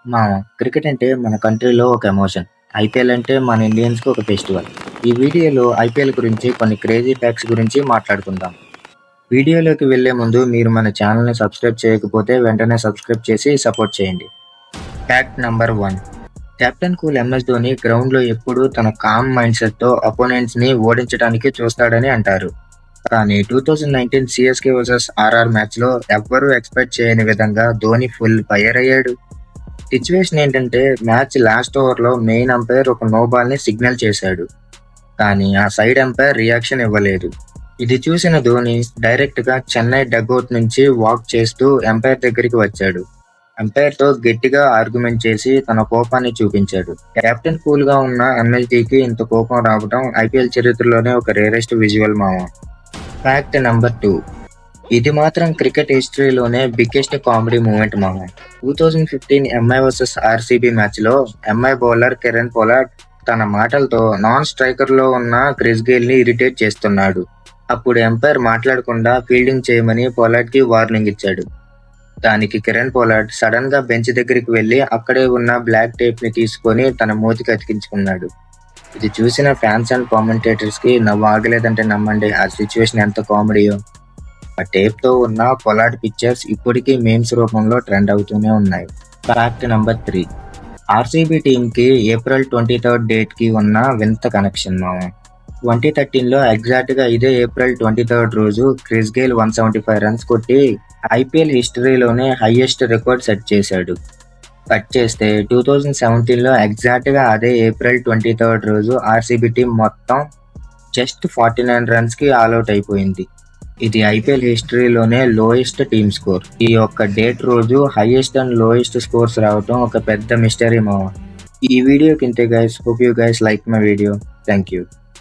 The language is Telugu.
మా క్రికెట్ అంటే మన కంట్రీలో ఒక ఎమోషన్. ఐపీఎల్ అంటే మన ఇండియన్స్‌కి ఒక ఫెస్టివల్. ఈ వీడియోలో ఐపీఎల్ గురించి కొన్ని క్రేజీ ఫ్యాక్ట్స్ గురించి మాట్లాడుకుందాం. వీడియోలోకి వెళ్ళే ముందు మీరు మన ఛానల్‌ని సబ్స్క్రైబ్ చేయకపోతే వెంటనే సబ్స్క్రైబ్ చేసి సపోర్ట్ చేయండి. Fact number 1. Captain cool MS Dhoni గ్రౌండ్‌లో ఎప్పుడూ తన కామ్ మైండ్‌సెట్‌తో అపోనెంట్స్‌ని ఓడించడానికి చూస్తాడని అంటారు. కానీ 2019 సీఎస్‌కే వర్సెస్ ఆర్ఆర్ మ్యాచ్‌లో ఎవ్వరూ ఎక్స్‌పెక్ట్ చేయని విధంగా ధోని ఫుల్ ఫైర్ అయ్యాడు. సిట్యుయేషన్ ఏంటంటే మ్యాచ్ లాస్ట్ ఓవర్‌లో మెయిన్ అంపైర్ ఒక నో బాల్‌ని సిగ్నల్ చేశాడు. కానీ ఆ సైడ్ అంపైర్ రియాక్షన్ ఇవ్వలేదు. ఇది చూసిన ధోని డైరెక్ట్‌గా చెన్నై డగౌట్ నుంచి వాక్ చేస్తూ అంపైర్ దగ్గరికి వచ్చాడు. అంపైర్‌తో గట్టిగా ఆర్గ్యుమెంట్ చేసి తన కోపాన్ని చూపించాడు. కెప్టెన్ కూల్‌గా ఉన్న ఎంఎస్‌డీకి ఇంత కోపం రావడం ఐపీఎల్ చరిత్రలోనే ఒక రేరెస్ట్ విజువల్ మామ. Fact number 2. ఇది మాత్రం క్రికెట్ హిస్టరీలోనే బిగ్గెస్ట్ కామెడీ మూమెంట్ మామ. 2015 ఎంఐ వర్సెస్ ఆర్సీబీ మ్యాచ్‌లో ఎంఐ బౌలర్ కిరణ్ పొలార్డ్ తన మాటలతో నాన్ స్ట్రైకర్‌లో ఉన్న క్రిస్ గేల్‌ని ఇరిటేట్ చేస్తున్నాడు. అప్పుడు అంపైర్ మాట్లాడకుండా ఫీల్డింగ్ చేయమని పొలార్డ్‌కి వార్నింగ్ ఇచ్చాడు. దానికి కిరణ్ పొలార్డ్ సడన్‌గా బెంచ్ దగ్గరికి వెళ్లి అక్కడే ఉన్న బ్లాక్ టేప్‌ని తీసుకొని తన మూతికి అతికించుకున్నాడు. ఇది చూసిన ఫ్యాన్స్ అండ్ కామెంటేటర్స్‌కి నవ్వు ఆగలేదంటే నమ్మండి, ఆ సిట్యుయేషన్ ఎంత కామెడీయో. ఆ టేప్‌తో ఉన్న పొలార్డ్ పిక్చర్స్ ఇప్పటికీ మీమ్స్ రూపంలో ట్రెండ్ అవుతూనే ఉన్నాయి. Fact number 3. ఆర్సీబీ టీమ్‌కి ఏప్రిల్ 23 డేట్‌కి ఉన్న వింత కనెక్షన్ మామ. 2013లో ఎగ్జాక్ట్‌గా ఇదే ఏప్రిల్ 23 రోజు క్రిస్ గేల్ 175 రన్స్ కొట్టి ఐపీఎల్ హిస్టరీలోనే హైయెస్ట్ రికార్డ్ సెట్ చేశాడు. కట్ చేస్తే 2017లో ఎగ్జాక్ట్‌గా అదే ఏప్రిల్ 23 రోజు ఆర్సీబీ టీమ్ మొత్తం జస్ట్ 49 రన్స్‌కి ఆలౌట్ అయిపోయింది. ఇది ఐపీఎల్ హిస్టరీలోనే లోయెస్ట్ టీమ్ స్కోర్. ఈ ఒక్క డేట్ రోజు హైయెస్ట్ అండ్ లోయెస్ట్ స్కోర్స్ రావటం ఒక పెద్ద మిస్టరీ మామ. ఈ వీడియోకి ఇంతే guys. Hope you guys like my video. Thank you.